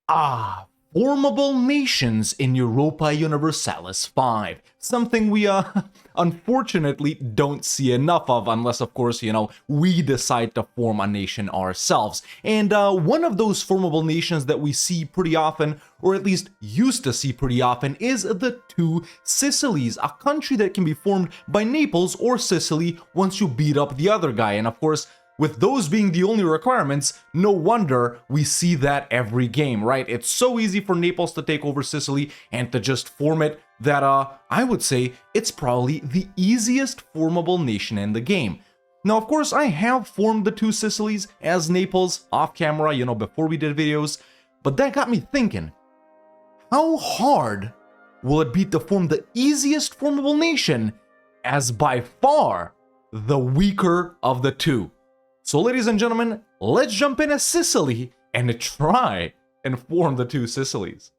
Ah, formable nations in Europa Universalis 5. Something we, unfortunately don't see enough of unless, of course, we decide to form a nation ourselves. And one of those formable nations that we see pretty often, or at least used to see pretty often, is the Two Sicilies, a country that can be formed by Naples or Sicily once you beat up the other guy. And of course, with those being the only requirements, no wonder we see that every game, right? It's so easy for Naples to take over Sicily and to just form it that I would say it's probably the easiest formable nation in the game. Now, of course, I have formed the Two Sicilies as Naples off camera, before we did videos, but that got me thinking, how hard will it be to form the easiest formable nation as by far the weaker of the two? So ladies and gentlemen, let's jump in as Sicily and try and form the Two Sicilies.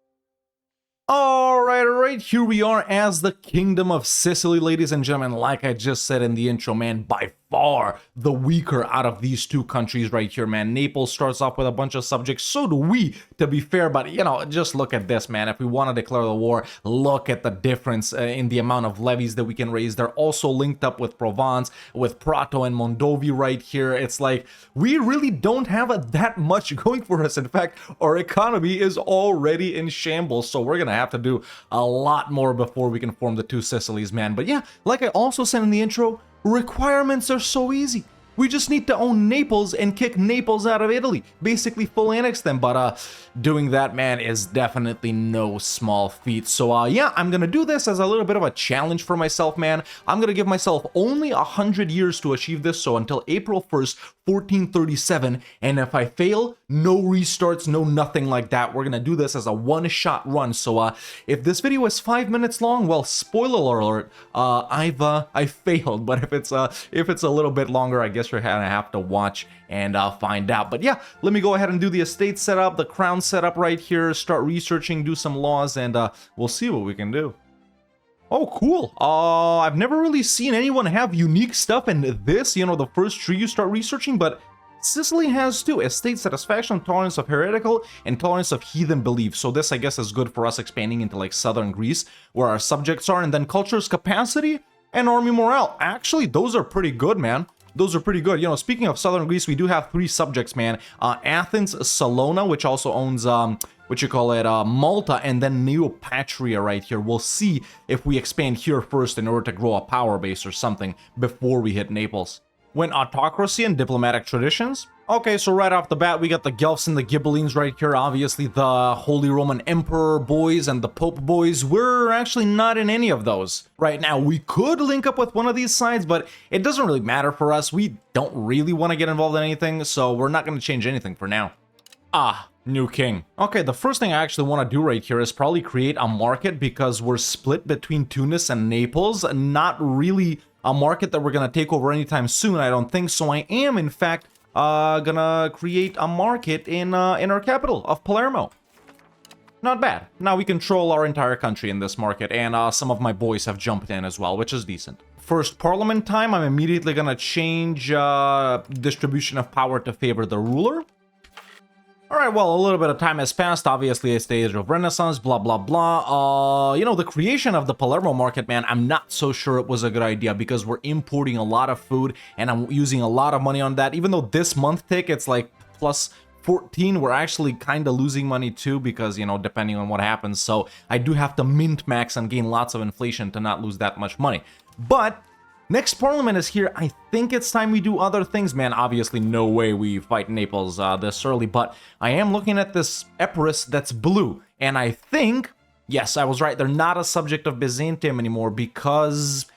Alright, here we are as the Kingdom of Sicily, ladies and gentlemen. Like I just said in the intro, man, by far the weaker out of these two countries right here, man. Naples starts off with a bunch of subjects, so do we, to be fair, but just look at this, man. If we want to declare the war, look at the difference in the amount of levies that we can raise. They're also linked up with Provence, with Prato and Mondovi right here. It's like, we really don't have that much going for us. In fact, our economy is already in shambles, so we're gonna have to do a lot more before we can form the Two Sicilies, man. But yeah, like I also said in the intro, requirements are so easy. We just need to own Naples and kick Naples out of Italy. Basically full annex them, but doing that, man, is definitely no small feat. So yeah, I'm gonna do this as a little bit of a challenge for myself, man. I'm gonna give myself only 100 years to achieve this, so until April 1st, 1437, and if I fail, no restarts, no nothing like that. We're gonna do this as a one-shot run. So if this video is 5 minutes long, well, spoiler alert, I failed. But if it's a little bit longer, I guess you're gonna have to watch and find out. But yeah, let me go ahead and do the estate setup, the crown setup right here, start researching, do some laws, and we'll see what we can do. Oh, cool. I've never really seen anyone have unique stuff in this, the first tree you start researching, but Sicily has too. Estate satisfaction, tolerance of heretical, and tolerance of heathen beliefs. So this, I guess, is good for us expanding into like southern Greece, where our subjects are, and then culture's capacity and army morale. Actually, those are pretty good, man. Those are pretty good. Speaking of southern Greece, we do have 3 subjects, man. Athens, Salona, which also owns, Malta, and then Neopatria right here. We'll see if we expand here first in order to grow a power base or something before we hit Naples. When autocracy and diplomatic traditions. Okay, so right off the bat, we got the Guelphs and the Ghibellines right here. Obviously, the Holy Roman Emperor boys and the Pope boys. We're actually not in any of those. Right now, we could link up with one of these sides, but it doesn't really matter for us. We don't really want to get involved in anything, so we're not going to change anything for now. New king. Okay, the first thing I actually want to do right here is probably create a market because we're split between Tunis and Naples. Not really a market that we're going to take over anytime soon, I don't think. So I am, in fact, gonna create a market in our capital of Palermo. Not bad. Now we control our entire country in this market, and some of my boys have jumped in as well, which is decent. First parliament time, I'm immediately gonna change distribution of power to favor the ruler. Alright, well, a little bit of time has passed. Obviously, it's the age of Renaissance, blah, blah, blah. The creation of the Palermo market, man, I'm not so sure it was a good idea because we're importing a lot of food and I'm using a lot of money on that. Even though this month tick, it's like plus 14, we're actually kind of losing money too because, depending on what happens. So I do have to mint max and gain lots of inflation to not lose that much money. But next parliament is here. I think it's time we do other things, man. Obviously, no way we fight Naples this early, but I am looking at this Epirus that's blue, and I think, yes, I was right, they're not a subject of Byzantium anymore because,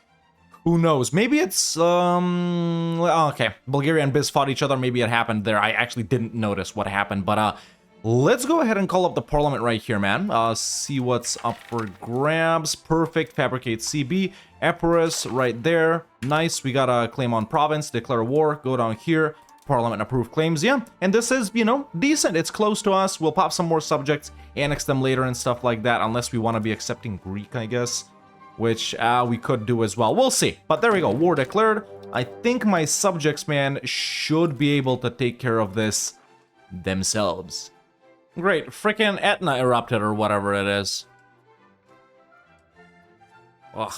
who knows, maybe it's, okay, Bulgaria and Biz fought each other, maybe it happened there. I actually didn't notice what happened, but let's go ahead and call up the parliament right here, man. See what's up for grabs. Perfect. Fabricate CB. Epirus right there. Nice. We got a claim on province. Declare war. Go down here. Parliament approved claims. Yeah. And this is, decent. It's close to us. We'll pop some more subjects, annex them later and stuff like that. Unless we want to be accepting Greek, I guess. Which we could do as well. We'll see. But there we go. War declared. I think my subjects, man, should be able to take care of this themselves. Great, frickin' Etna erupted or whatever it is. Ugh.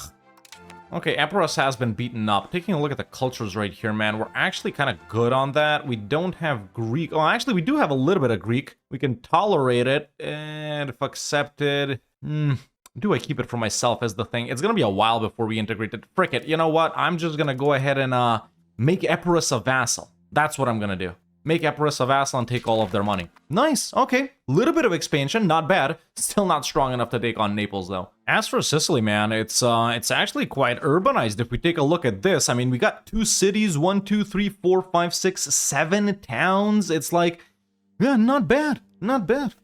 Okay, Epirus has been beaten up. Taking a look at the cultures right here, man, we're actually kind of good on that. We don't have Greek. Oh, actually, we do have a little bit of Greek. We can tolerate it, and if accepted... do I keep it for myself as the thing? It's gonna be a while before we integrate it. Frick it, you know what? I'm just gonna go ahead and make Epirus a vassal. That's what I'm gonna do. Make Epirus a vassal and take all of their money. Nice, okay. Little bit of expansion, not bad. Still not strong enough to take on Naples, though. As for Sicily, man, it's actually quite urbanized. If we take a look at this, I mean, we got 2 cities, 1, 2, 3, 4, 5, 6, 7 towns. It's like, yeah, not bad, not bad.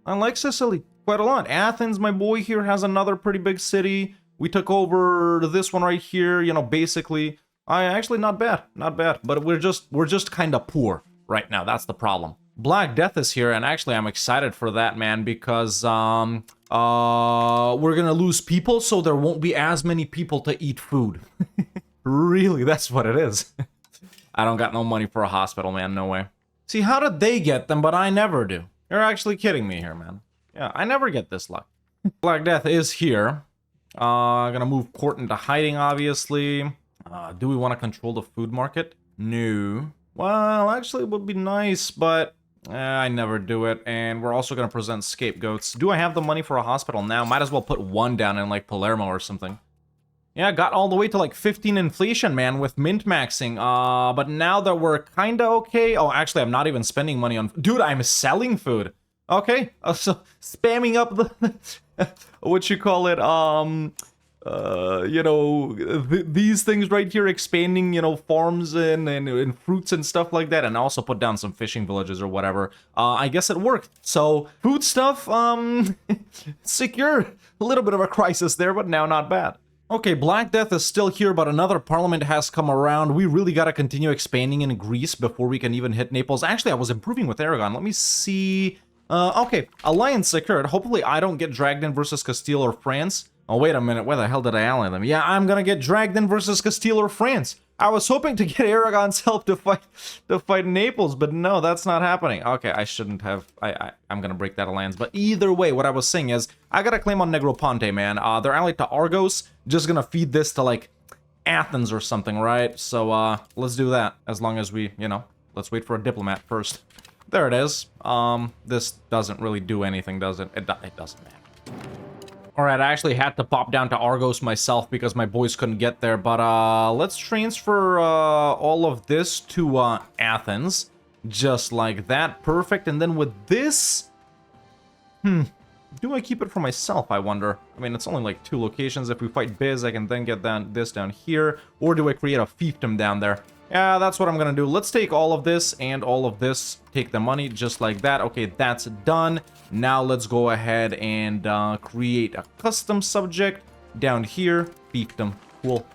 I like Sicily quite a lot. Athens, my boy here, has another pretty big city. We took over this one right here, you know, basically. Actually, not bad, not bad. But we're just kind of poor right now. That's the problem. Black Death is here, and actually I'm excited for that, man, because we're gonna lose people, so there won't be as many people to eat food. Really, that's what it is. I don't got no money for a hospital, man, no way. See, how did they get them, but I never do? You're actually kidding me here, man. Yeah, I never get this luck. Black Death is here. Gonna move court into hiding, obviously. Do we want to control the food market? No. Well, actually, it would be nice, but I never do it. And we're also going to present scapegoats. Do I have the money for a hospital now? Might as well put one down in, like, Palermo or something. Yeah, got all the way to, like, 15 inflation, man, with mint maxing. But now that we're kind of okay... Oh, actually, I'm not even spending money on... Dude, I'm selling food. Okay, so spamming up the... what you call it, you know, these things right here, expanding, you know, farms and fruits and stuff like that, and also put down some fishing villages or whatever. I guess it worked. So, food stuff, secure. A little bit of a crisis there, but now not bad. Okay, Black Death is still here, but another parliament has come around. We really gotta continue expanding in Greece before we can even hit Naples. Actually, I was improving with Aragon. Let me see... okay, alliance secured. Hopefully I don't get dragged in versus Castile or France. Oh, wait a minute, where the hell did I ally them? Yeah, I'm gonna get dragged in versus Castile or France. I was hoping to get Aragon's help to fight Naples, but no, that's not happening. Okay, I shouldn't have, I'm gonna break that alliance. But either way, what I was saying is, I got a claim on Negroponte, man. They're allied to Argos, just gonna feed this to, like, Athens or something, right? So, let's do that, as long as we, you know, let's wait for a diplomat first. There it is. This doesn't really do anything, does it? It doesn't matter. Alright, I actually had to pop down to Argos myself because my boys couldn't get there, but let's transfer all of this to Athens. Just like that. Perfect. And then with this... do I keep it for myself, I wonder? I mean, it's only like 2 locations. If we fight Biz, I can then get this down here. Or do I create a fiefdom down there? Yeah, that's what I'm gonna do. Let's take all of this and all of this. Take the money just like that. Okay, that's done. Now let's go ahead and create a custom subject down here. Fiefdom. Cool.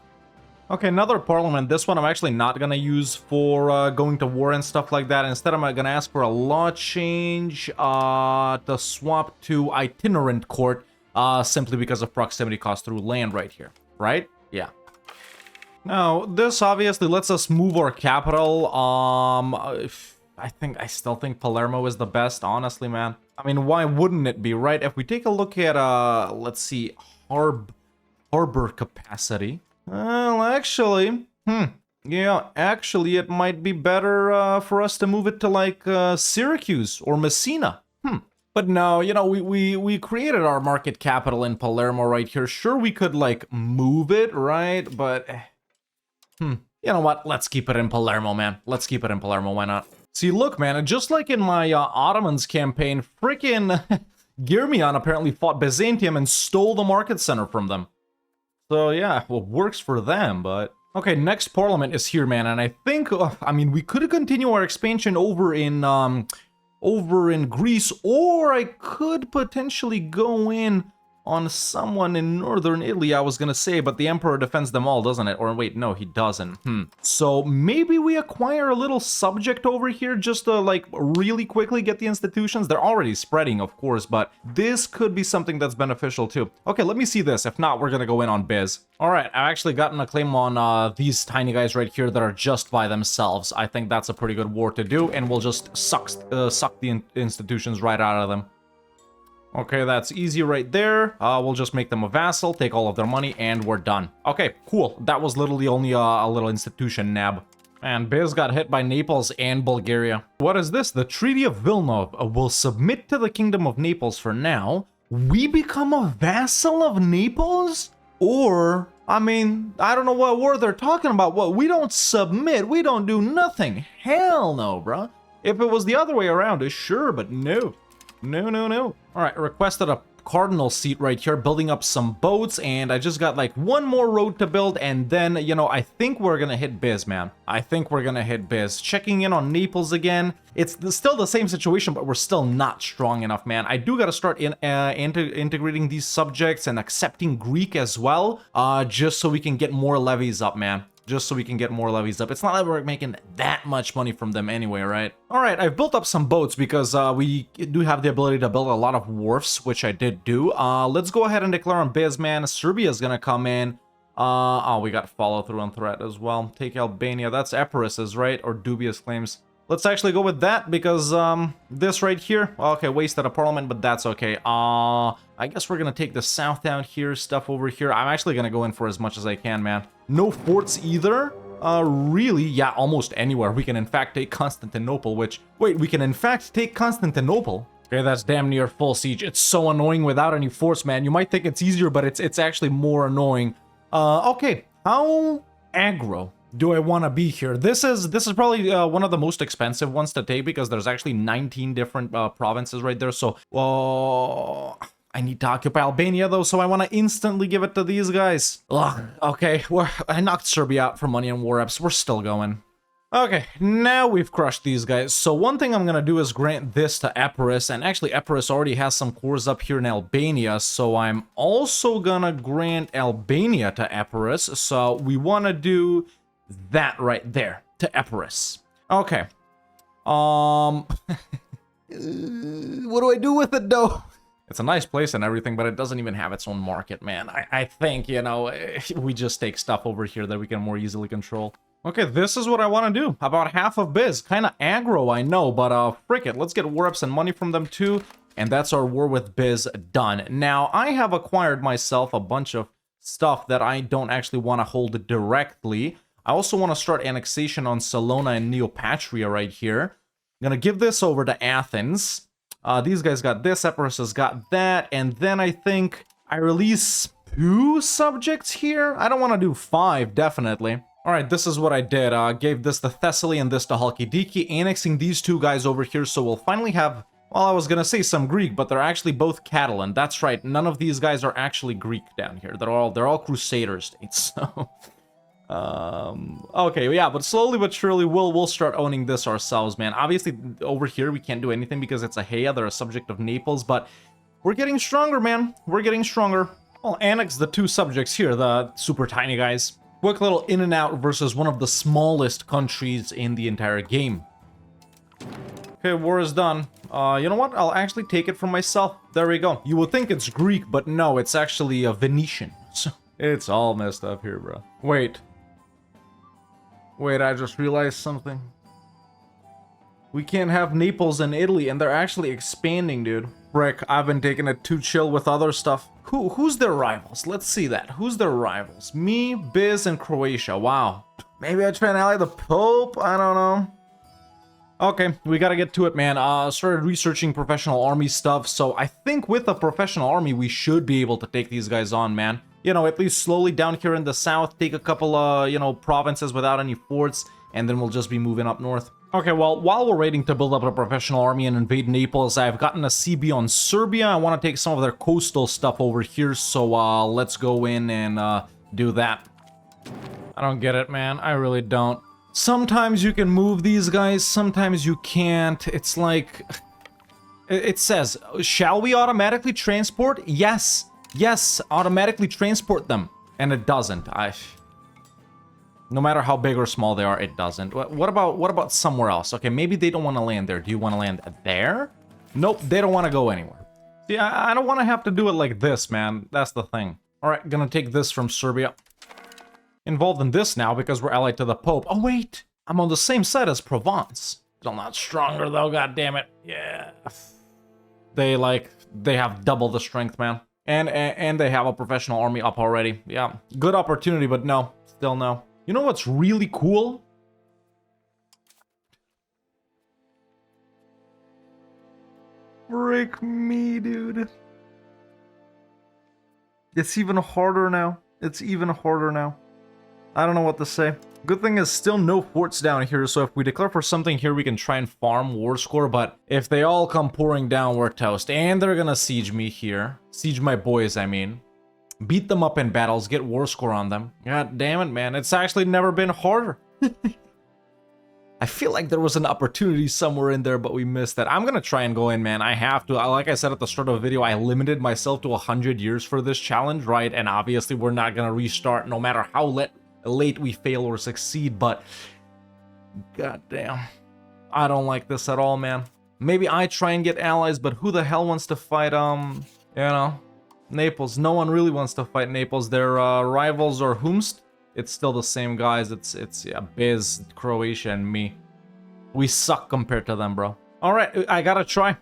Okay, another parliament. This one I'm actually not gonna use for going to war and stuff like that. Instead, I'm gonna ask for a law change to swap to itinerant court simply because of proximity cost through land right here. Right? Yeah. Now, this obviously lets us move our capital. I still think Palermo is the best, honestly, man. I mean, why wouldn't it be, right? If we take a look at, let's see, harbor capacity. Well, actually, yeah, actually, it might be better for us to move it to, like, Syracuse or Messina. But no, you know, we created our market capital in Palermo right here. Sure, we could, like, move it, right? But... you know what? Let's keep it in Palermo, man. Let's keep it in Palermo. Why not? See, look, man. Just like in my Ottomans campaign, freaking Girmion apparently fought Byzantium and stole the market center from them. So, yeah, well, works for them, but... Okay, next parliament is here, man. And I think, I mean, we could continue our expansion over in Greece, or I could potentially go in on someone in northern Italy, I was gonna say, but the Emperor defends them all, doesn't it? Or wait, no, he doesn't. So maybe we acquire a little subject over here just to, like, really quickly get the institutions. They're already spreading, of course, but this could be something that's beneficial too. Okay, let me see this. If not, we're gonna go in on biz. All right, I've actually gotten a claim on these tiny guys right here that are just by themselves. I think that's a pretty good war to do, and we'll just suck the institutions right out of them. Okay, that's easy right there. We'll just make them a vassal, take all of their money, and we're done. Okay, cool. That was literally only a little institution nab. And Biz got hit by Naples and Bulgaria. What is this? The Treaty of Vilna will submit to the Kingdom of Naples for now. We become a vassal of Naples? Or, I mean, I don't know what war they're talking about. What, we don't submit, we don't do nothing. Hell no, bruh. If it was the other way around, sure, but no. No, no, no. All right, requested a cardinal seat right here, building up some boats, and I just got like one more road to build, and then, you know, I think we're gonna hit Biz, man. I think we're gonna hit Biz. Checking in on Naples again. It's still the same situation, but we're still not strong enough, man. I do gotta start integrating these subjects and accepting Greek as well, just so we can get more levies up, man. Just so we can get more levies up. It's not like we're making that much money from them anyway, right? All right, I've built up some boats because we do have the ability to build a lot of wharfs, which I did do. Let's go ahead and declare on Biz, man. Serbia's gonna come in. Oh, we got follow through on threat as well. Take Albania. That's Epirus's, right? Or dubious claims. Let's actually go with that because this right here, okay, wasted a parliament, but that's okay. I guess we're gonna take the south down here, stuff over here. I'm actually gonna go in for as much as I can, man. No forts either. Really? Yeah, almost anywhere. We can in fact take Constantinople, which, wait, we can in fact take Constantinople? Okay, that's damn near full siege. It's so annoying without any forts, man. You might think it's easier, but it's actually more annoying. Okay, how aggro do I want to be here? This is probably one of the most expensive ones to take because there's actually 19 different provinces right there. So, I need to occupy Albania though, so I want to instantly give it to these guys. Ugh, okay, I knocked Serbia out for money and war reps. We're still going. Okay, now we've crushed these guys. So one thing I'm gonna do is grant this to Epirus, and actually Epirus already has some cores up here in Albania, so I'm also gonna grant Albania to Epirus. So we want to do that right there to Epirus. Okay. What do I do with it though? It's a nice place and everything, but it doesn't even have its own market, man. I think, you know, we just take stuff over here that we can more easily control. Okay, this is what I want to do. About half of Biz. Kind of aggro, I know, but frick it. Let's get war ups and money from them too. And that's our war with Biz done. Now, I have acquired myself a bunch of stuff that I don't actually want to hold directly. I also want to start annexation on Salona and Neopatria right here. I'm going to give this over to Athens. These guys got this, Epirus has got that, and then I think I release 2 subjects here? I don't want to do 5, definitely. Alright, this is what I did. Gave this to Thessaly and this to Halkidiki, annexing these 2 guys over here, so we'll finally have, well, I was gonna say some Greek, but they're actually both Catalan. That's right, none of these guys are actually Greek down here. They're all Crusader states, so... okay, yeah, but slowly but surely we'll start owning this ourselves, man. Obviously, over here we can't do anything because it's a Heya, they're a subject of Naples, but we're getting stronger, man. We're getting stronger. I'll annex the 2 subjects here, the super tiny guys. Quick little in and out versus one of the smallest countries in the entire game. Okay, war is done. You know what? I'll actually take it for myself. There we go. You would think it's Greek, but no, it's actually a Venetian. So it's all messed up here, bro. Wait, I just realized something. We can't have Naples and Italy, and they're actually expanding, dude. Frick, I've been taking it too chill with other stuff. Who's their rivals? Let's see that. Who's their rivals? Me, Biz, and Croatia. Wow. Maybe I try and ally the Pope? I don't know. Okay, we gotta get to it, man. Started researching professional army stuff, so I think with a professional army, we should be able to take these guys on, man. You know, at least slowly down here in the south, take a couple, you know, provinces without any forts, and then we'll just be moving up north. Okay, well, while we're waiting to build up a professional army and invade Naples, I've gotten a CB on Serbia. I want to take some of their coastal stuff over here, so let's go in and do that. I don't get it, man. I really don't. Sometimes you can move these guys, sometimes you can't. It's like... It says, shall we automatically transport? Yes. Yes, automatically transport them. And it doesn't. No matter how big or small they are, it doesn't. What about somewhere else? Okay, maybe they don't want to land there. Do you want to land there? Nope, they don't want to go anywhere. See, I don't want to have to do it like this, man. That's the thing. All right, gonna take this from Serbia. Involved in this now because we're allied to the Pope. Oh, wait. I'm on the same side as Provence. Still not stronger, though, god damn it. Yeah. They have double the strength, man. And they have a professional army up already. Yeah, good opportunity, but no. Still no. You know what's really cool? Frick me, dude. It's even harder now. It's even harder now. I don't know what to say. Good thing is still no forts down here, so if we declare for something here, we can try and farm war score, but if they all come pouring down, we're toast. And they're gonna siege me here. Siege my boys, I mean. Beat them up in battles, get war score on them. God damn it, man. It's actually never been harder. I feel like there was an opportunity somewhere in there, but we missed that. I'm gonna try and go in, man. I have to. Like I said at the start of the video, I limited myself to 100 years for this challenge, right? And obviously, we're not gonna restart no matter how late we fail or succeed, but goddamn, I don't like this at all, man. Maybe I try and get allies, but who the hell wants to fight, you know, Naples? No one really wants to fight Naples. Their rivals are whomst. It's still the same guys. It's yeah, Biz, Croatia, and me. We suck compared to them, bro. All right, I gotta try.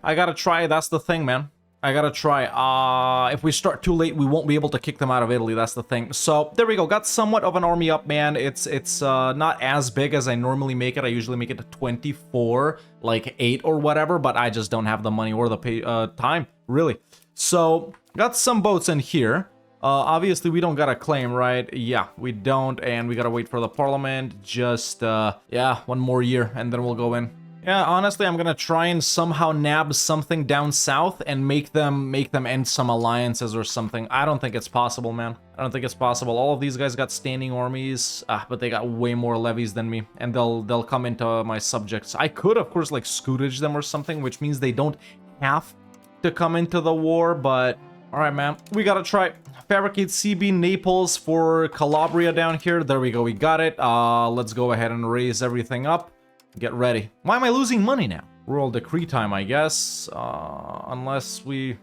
That's the thing, man. I gotta try. If we start too late, we won't be able to kick them out of Italy. That's the thing. So there we go. Got somewhat of an army up, man. It's not as big as I normally make it. I usually make it to 24, like 8 or whatever, but I just don't have the money or the time, really. So got some boats in here. Obviously, we don't got a claim, right? Yeah, we don't, and we gotta wait for the parliament. Just, yeah, one more year, and then we'll go in. Yeah, honestly, I'm gonna try and somehow nab something down south and make them end some alliances or something. I don't think it's possible, man. I don't think it's possible. All of these guys got standing armies, but they got way more levies than me, and they'll come into my subjects. I could, of course, like scootage them or something, which means they don't have to come into the war, but all right, man, we gotta try. Fabricate CB Naples for Calabria down here. There we go, we got it. Let's go ahead and raise everything up. Get ready. Why am I losing money now? Royal decree time, I guess. Unless we...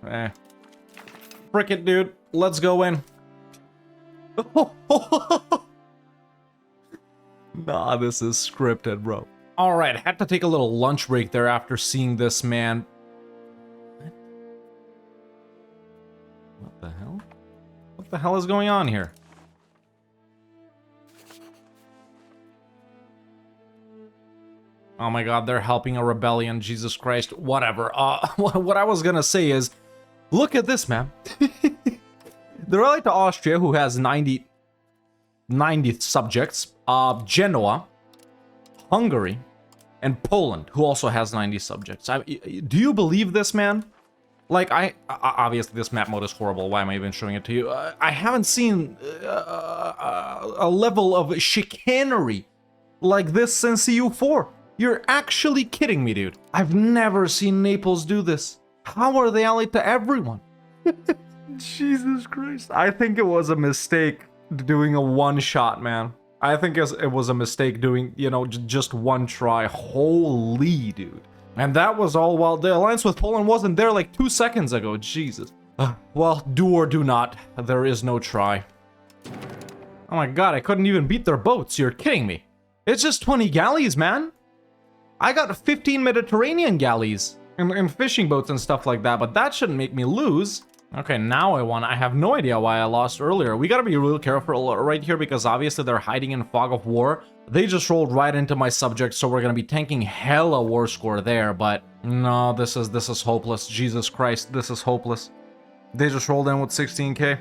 Frick it, dude. Let's go in. Nah, this is scripted, bro. Alright, had to take a little lunch break there after seeing this, man. What the hell? What the hell is going on here? Oh my god, they're helping a rebellion, Jesus Christ, whatever. What I was gonna say is, look at this, man. They're allied to Austria, who has 90 subjects, Genoa, Hungary, and Poland, who also has 90 subjects. Do you believe this, man? Like, obviously this map mode is horrible, why am I even showing it to you? I haven't seen a level of chicanery like this since EU4. You're actually kidding me, dude. I've never seen Naples do this. How are they allied to everyone? Jesus Christ. I think it was a mistake doing a one-shot, man. I think it was a mistake doing, you know, just one try. Holy, dude. And that was all while the alliance with Poland wasn't there like 2 seconds ago. Jesus. Well, do or do not. There is no try. Oh my god, I couldn't even beat their boats. You're kidding me. It's just 20 galleys, man. I got 15 Mediterranean galleys and fishing boats and stuff like that, but that shouldn't make me lose. Okay, now I have no idea why I lost earlier. We gotta be real careful right here because obviously they're hiding in fog of war. They just rolled right into my subject, so we're gonna be tanking hella war score there, but no, this is hopeless. Jesus Christ, this is hopeless. They just rolled in with 16k.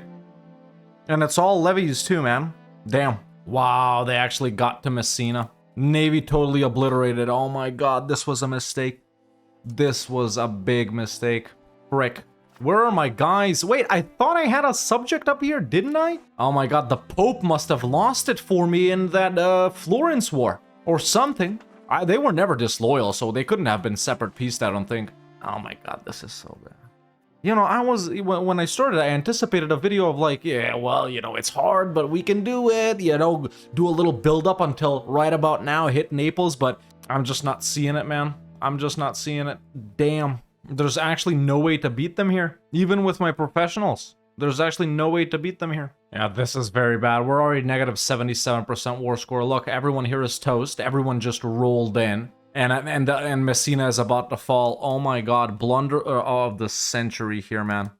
And it's all levies too, man. Damn. Wow, they actually got to Messina. Navy totally obliterated. Oh my god, this was a mistake. This was a big mistake. Frick. Where are my guys? Wait, I thought I had a subject up here, didn't I? Oh my god, the Pope must have lost it for me in that Florence war. Or something. They were never disloyal, so they couldn't have been separate pieced, I don't think. Oh my god, this is so bad. You know, when I started, I anticipated a video of like, yeah, well, you know, it's hard, but we can do it, you know, do a little build up until right about now, hit Naples, but I'm just not seeing it, man. I'm just not seeing it. Damn. There's actually no way to beat them here, even with my professionals. There's actually no way to beat them here. Yeah, this is very bad. We're already negative 77% war score. Look, everyone here is toast. Everyone just rolled in. And Messina is about to fall. Oh my god, blunder of the century here, man.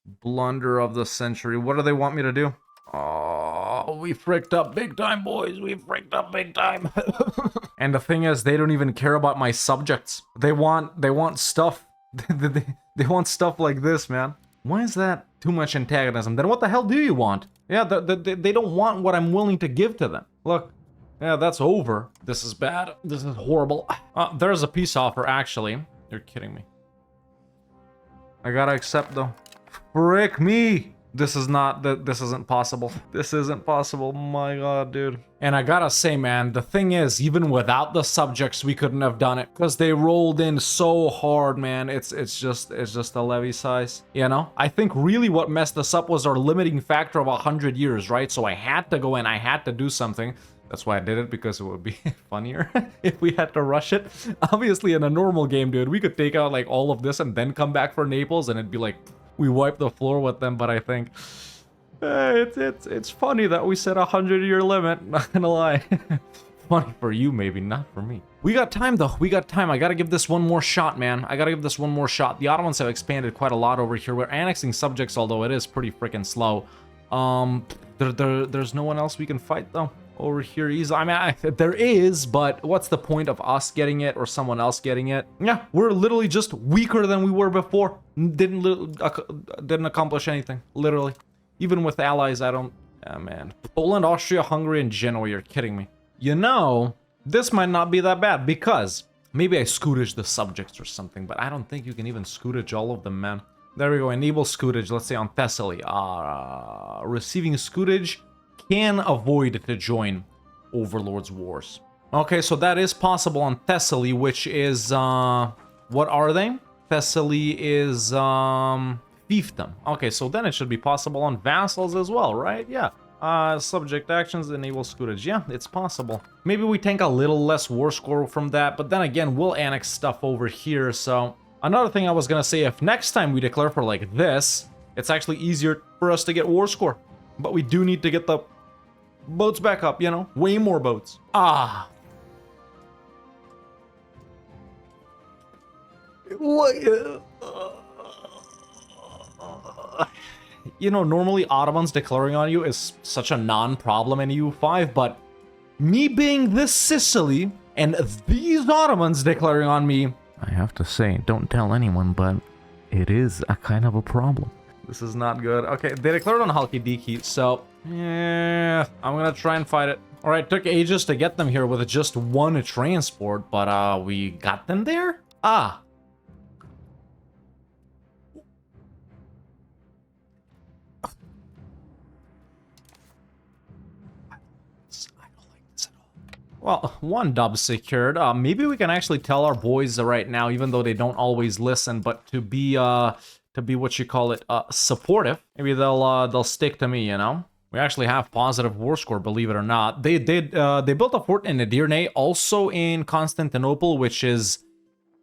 Blunder of the century. What do they want me to do? Oh, we fricked up big time, boys. We fricked up big time. And the thing is, they don't even care about my subjects. They want stuff. They want stuff like this, man. Why is that too much antagonism? Then what the hell do you want? Yeah, they don't want what I'm willing to give to them. Look. Yeah, that's over. This is bad. This is horrible. There's a peace offer, actually. You're kidding me. I gotta accept, though. Frick me! This isn't possible. This isn't possible. My god, dude. And I gotta say, man, the thing is, even without the subjects, we couldn't have done it. Because they rolled in so hard, man. It's just the levy size. You know? I think really what messed us up was our limiting factor of 100 years, right? So I had to go in. I had to do something. That's why I did it, because it would be funnier if we had to rush it. Obviously, in a normal game, dude, we could take out, like, all of this and then come back for Naples, and it'd be like, we wipe the floor with them, but I think it's funny that we set a 100-year limit, not gonna lie. Funny for you, maybe, not for me. We got time, though. We got time. I gotta give this one more shot, man. I gotta give this one more shot. The Ottomans have expanded quite a lot over here. We're annexing subjects, although it is pretty freaking slow. There's no one else we can fight, though. Over here easily. I mean, there is, but what's the point of us getting it or someone else getting it? Yeah, we're literally just weaker than we were before. Didn't accomplish anything, literally. Even with allies, I don't... Ah, man. Poland, Austria, Hungary, and Genoa, you're kidding me. You know, this might not be that bad, because maybe I scootage the subjects or something, but I don't think you can even scootage all of them, man. There we go, enable scootage, let's say on Thessaly. Receiving scootage can avoid to join Overlord's Wars. Okay, so that is possible on Thessaly, which is, what are they? Thessaly is, fiefdom. Okay, so then it should be possible on vassals as well, right? Yeah. Subject actions, enable scootage. Yeah, it's possible. Maybe we tank a little less war score from that, but then again, we'll annex stuff over here, so... Another thing I was gonna say, if next time we declare for like this, it's actually easier for us to get war score. But we do need to get the boats back up, you know? Way more boats. Ah. You know, normally Ottomans declaring on you is such a non-problem in EU5, but me being this Sicily and these Ottomans declaring on me, I have to say, don't tell anyone, but it is a kind of a problem. This is not good. Okay, they declared on Halkidiki, so yeah, I'm gonna try and fight it. All right, took ages to get them here with just one transport, but we got them there? Ah. Well, one dub secured. Maybe we can actually tell our boys right now, even though they don't always listen, but to be what you call it, supportive. Maybe they'll stick to me, you know. We actually have positive war score, believe it or not. They built a fort in Edirne, also in Constantinople, which is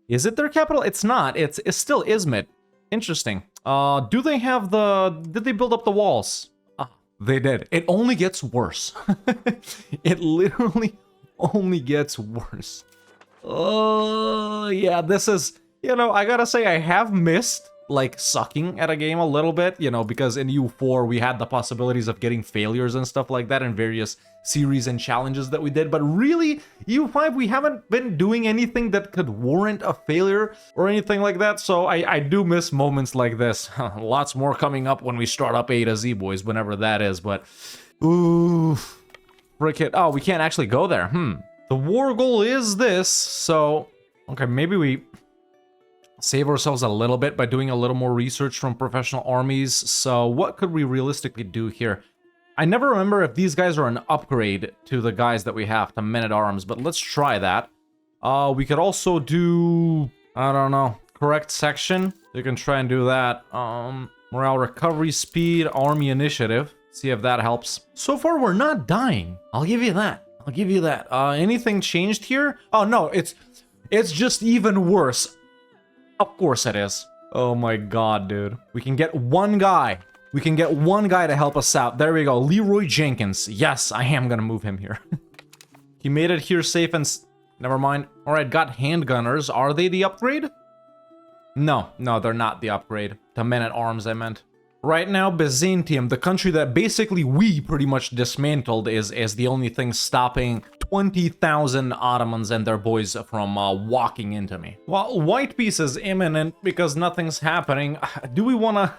it their capital? It's not. It's still Izmit. Interesting. Did they build up the walls? They did. It only gets worse. It literally only gets worse. Oh, yeah, this is, you know, I gotta say, I have missed, like, sucking at a game a little bit, you know, because in EU4, we had the possibilities of getting failures and stuff like that in various series and challenges that we did, but really, EU5, we haven't been doing anything that could warrant a failure or anything like that, so I do miss moments like this. Lots more coming up when we start up A to Z, boys, whenever that is, but... Ooh... Frick it. Oh, we can't actually go there. The war goal is this, so... Okay, maybe we save ourselves a little bit by doing a little more research from professional armies. So what could we realistically do here? I never remember if these guys are an upgrade to the guys that we have to men-at-arms, but let's try that. We could also do... I don't know. correct section. You can try and do that. Morale recovery speed, army initiative. See if that helps. So far, we're not dying. I'll give you that. I'll give you that. Anything changed here? Oh, no, it's just even worse. Of course it is. Oh my god, dude. We can get one guy. We can get one guy to help us out. There we go. Leroy Jenkins. Yes, I am gonna move him here. He made it here safe and... Never mind. Alright, got handgunners. Are they the upgrade? No, they're not the upgrade. The men-at-arms, I meant. Right now, Byzantium, the country that basically we pretty much dismantled, is the only thing stopping 20,000 Ottomans and their boys from walking into me. Well, white peace is imminent because nothing's happening. Do we wanna...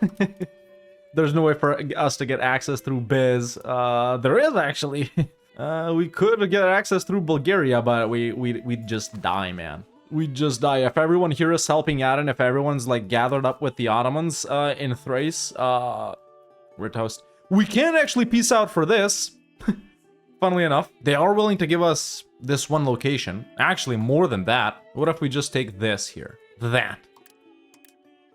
There's no way for us to get access through Biz. There is actually. We could get access through Bulgaria, but we'd just die, man. We'd just die. If everyone here is helping out and if everyone's like gathered up with the Ottomans in Thrace, we're toast. We can actually peace out for this. Funnily enough, they are willing to give us this one location. Actually, more than that. What if we just take this here? That.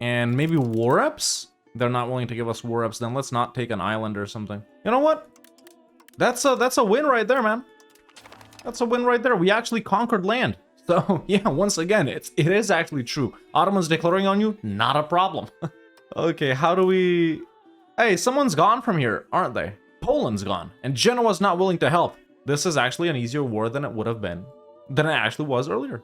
And maybe war reps? They're not willing to give us war reps, then let's not take an island or something. You know what? That's a win right there, man. That's a win right there. We actually conquered land. So, yeah, once again, it is actually true. Ottomans declaring on you, not a problem. Okay, how do we... Hey, someone's gone from here, aren't they? Poland's gone, and Genoa's not willing to help. This is actually an easier war than it would have been. Than it actually was earlier.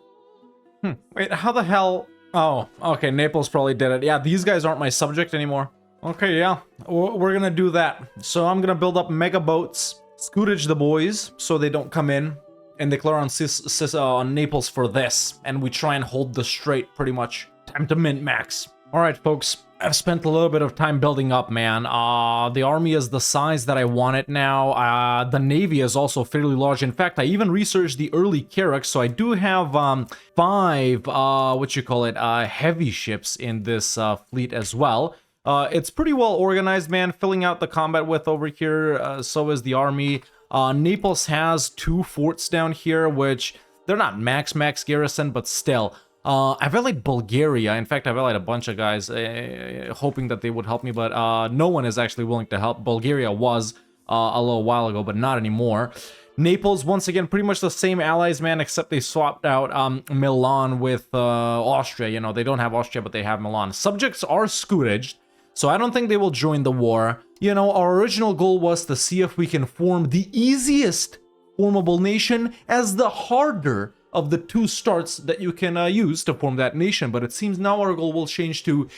Wait, how the hell... Oh, okay, Naples probably did it. Yeah, these guys aren't my subject anymore. Okay, yeah, we're gonna do that. So I'm gonna build up mega boats, scootage the boys so they don't come in, and declare on Naples for this. And we try and hold the strait pretty much. Time to mint max. Alright, folks. I've spent a little bit of time building up, man. The army is the size that I want it now. The navy is also fairly large. In fact, I even researched the early Carracks, so I do have 5, heavy ships in this fleet as well. It's pretty well organized, man. Filling out the combat with over here, so is the army. Naples has 2 forts down here, which they're not max garrison, but still. I've allied Bulgaria. In fact, I've allied a bunch of guys, hoping that they would help me, but no one is actually willing to help. Bulgaria was a little while ago, but not anymore. Naples, once again, pretty much the same allies, man, except they swapped out Milan with Austria. You know, they don't have Austria, but they have Milan. Subjects are scootaged, so I don't think they will join the war. You know, our original goal was to see if we can form the easiest formable nation as the harder of the 2 starts that you can use to form that nation, but it seems now our goal will change to,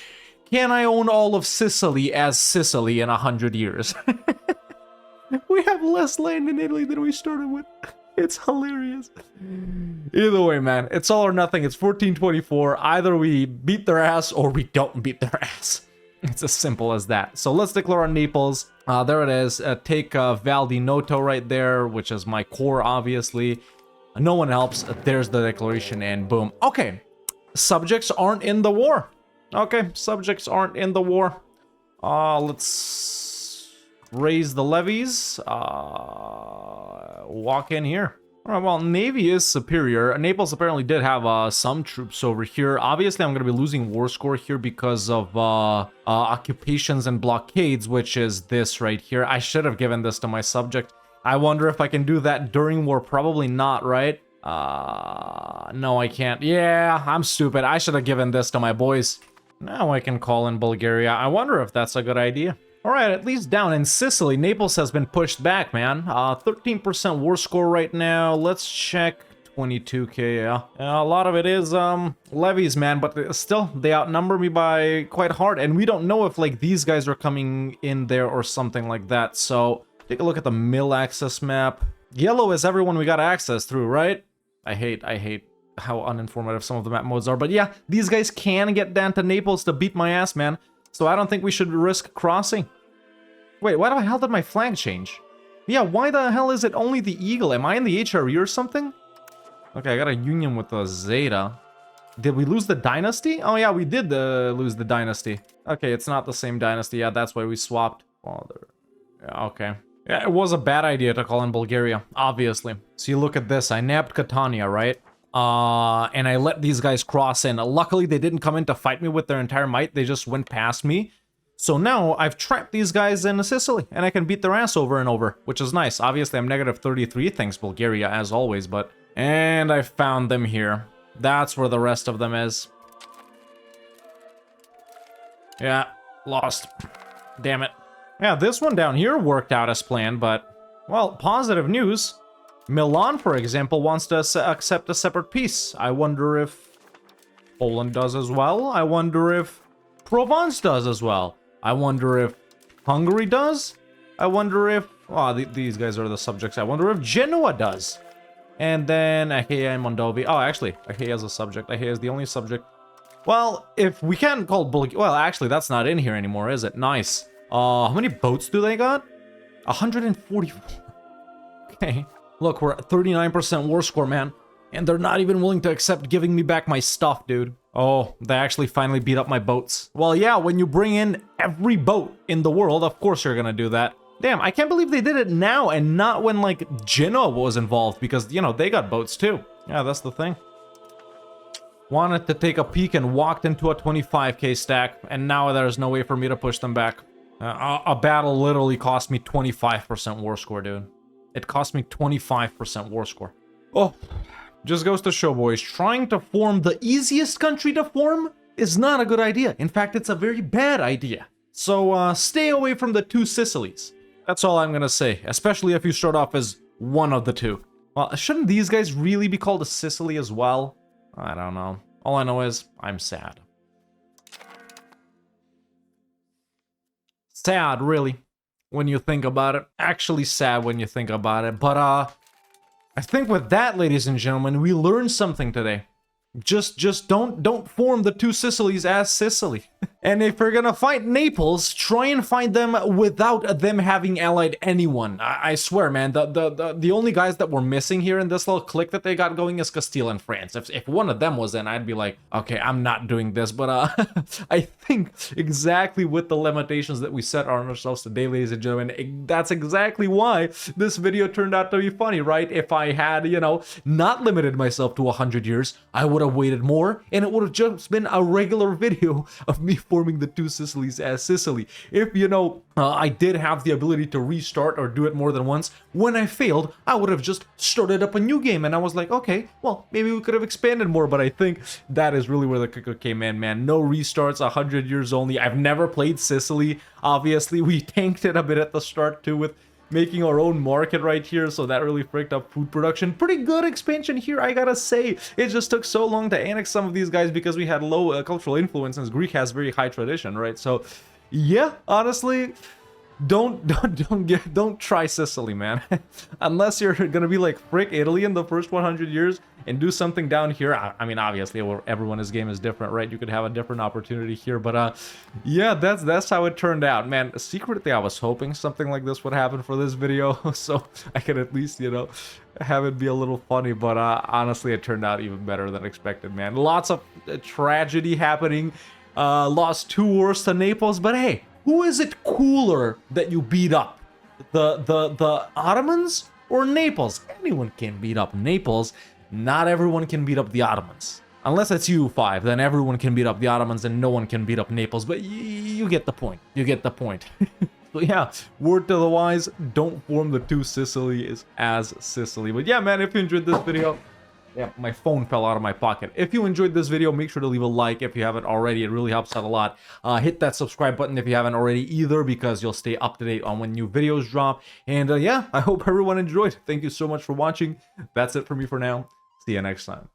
can I own all of Sicily as Sicily in 100 years? We have less land in Italy than we started with. It's hilarious. Either way, man, it's all or nothing. It's 1424. Either we beat their ass or we don't beat their ass. It's as simple as that. So let's declare on Naples. There it is. Take Val di Noto right there, which is my core, obviously. No one helps. There's the declaration and boom. Okay. Subjects aren't in the war. Okay. Subjects aren't in the war. Let's raise the levies. Walk in here. All right, well, Navy is superior. Naples apparently did have some troops over here. Obviously, I'm going to be losing war score here because of occupations and blockades, which is this right here. I should have given this to my subject. I wonder if I can do that during war. Probably not, right? No, I can't. Yeah, I'm stupid. I should have given this to my boys. Now I can call in Bulgaria. I wonder if that's a good idea. All right, at least down in Sicily, Naples has been pushed back, man. 13% war score right now. Let's check 22k, yeah. A lot of it is levies, man, but still, they outnumber me by quite hard. And we don't know if, like, these guys are coming in there or something like that. So take a look at the mill access map. Yellow is everyone we got access through, right? I hate how uninformative some of the map modes are. But yeah, these guys can get down to Naples to beat my ass, man. So I don't think we should risk crossing. Wait, why the hell did my flag change? Yeah, why the hell is it only the eagle? Am I in the HRE or something? Okay, I got a union with the Zeta. Did we lose the dynasty? Oh yeah, we did lose the dynasty. Okay, it's not the same dynasty. Yeah, that's why we swapped. Father. Yeah, okay. Yeah, it was a bad idea to call in Bulgaria, obviously. So you look at this. I nabbed Catania, right? And I let these guys cross in. Luckily, they didn't come in to fight me with their entire might. They just went past me. So now I've trapped these guys in Sicily, and I can beat their ass over and over, which is nice. Obviously, I'm negative 33, thanks Bulgaria, as always, but... And I found them here. That's where the rest of them is. Yeah, lost. Damn it. Yeah, this one down here worked out as planned, but... Well, positive news. Milan, for example, wants to accept a separate peace. I wonder if Poland does as well. I wonder if Provence does as well. I wonder if Hungary does. I wonder if... Oh, these guys are the subjects. I wonder if Genoa does. And then Achaia and Moldavia. Oh, actually, Achaia is a subject. Achaia is the only subject. Well, if we can't call Bulgaria... Well, actually, that's not in here anymore, is it? Nice. How many boats do they got? 144. Okay. Look, we're at 39% war score, man. And they're not even willing to accept giving me back my stuff, dude. Oh, they actually finally beat up my boats. Well, yeah, when you bring in every boat in the world, of course you're gonna do that. Damn, I can't believe they did it now and not when, like, Genoa was involved, because, you know, they got boats too. Yeah, that's the thing. Wanted to take a peek and walked into a 25k stack, and now there's no way for me to push them back. A battle literally cost me 25% war score, dude. It cost me 25% war score. Oh, just goes to show, boys, trying to form the easiest country to form is not a good idea. In fact, it's a very bad idea. So, stay away from the two Sicilies. That's all I'm gonna say, especially if you start off as one of the two. Well, shouldn't these guys really be called a Sicily as well? I don't know. All I know is, I'm sad. Sad, really, when you think about it. Actually sad when you think about it. But, I think with that, ladies and gentlemen, we learned something today. Just don't form the two Sicilies as Sicily. And if you're gonna fight Naples, try and fight them without them having allied anyone. I swear, man, the only guys that were missing here in this little clique that they got going is Castile and France. If one of them was in, I'd be like, okay, I'm not doing this. But I think exactly with the limitations that we set on ourselves today, ladies and gentlemen, that's exactly why this video turned out to be funny, right? If I had, you know, not limited myself to 100 years, I would have waited more, and it would have just been a regular video of me forming the two Sicilies as Sicily. If, you know, I did have the ability to restart or do it more than once, when I failed, I would have just started up a new game, and I was like, okay, well, maybe we could have expanded more, but I think that is really where the kicker came in, man. No restarts, 100 years only. I've never played Sicily. Obviously, we tanked it a bit at the start, too, with making our own market right here, so that really freaked up food production. Pretty good expansion here, I gotta say. It just took so long to annex some of these guys because we had low cultural influence, since Greek has very high tradition, right? So, yeah, honestly, don't try Sicily, man. Unless you're gonna be like frick Italy in the first 100 years and do something down here. I mean, obviously, everyone's game is different, right? You could have a different opportunity here, but yeah, that's how it turned out, man. Secretly, I was hoping something like this would happen for this video, so I could at least, you know, have it be a little funny. But honestly, it turned out even better than expected, man. Lots of tragedy happening. Lost 2 wars to Naples, but hey. Who is it cooler that you beat up? The Ottomans or Naples? Anyone can beat up Naples. Not everyone can beat up the Ottomans. Unless it's EU5, then everyone can beat up the Ottomans and no one can beat up Naples. But you get the point. You get the point. So yeah, word to the wise, don't form the two Sicilies as Sicily. But yeah, man, if you enjoyed this video... Yeah, my phone fell out of my pocket. If you enjoyed this video, make sure to leave a like if you haven't already. It really helps out a lot. Hit that subscribe button if you haven't already either, because you'll stay up to date on when new videos drop. And yeah, I hope everyone enjoyed. Thank you so much for watching. That's it for me for now. See you next time.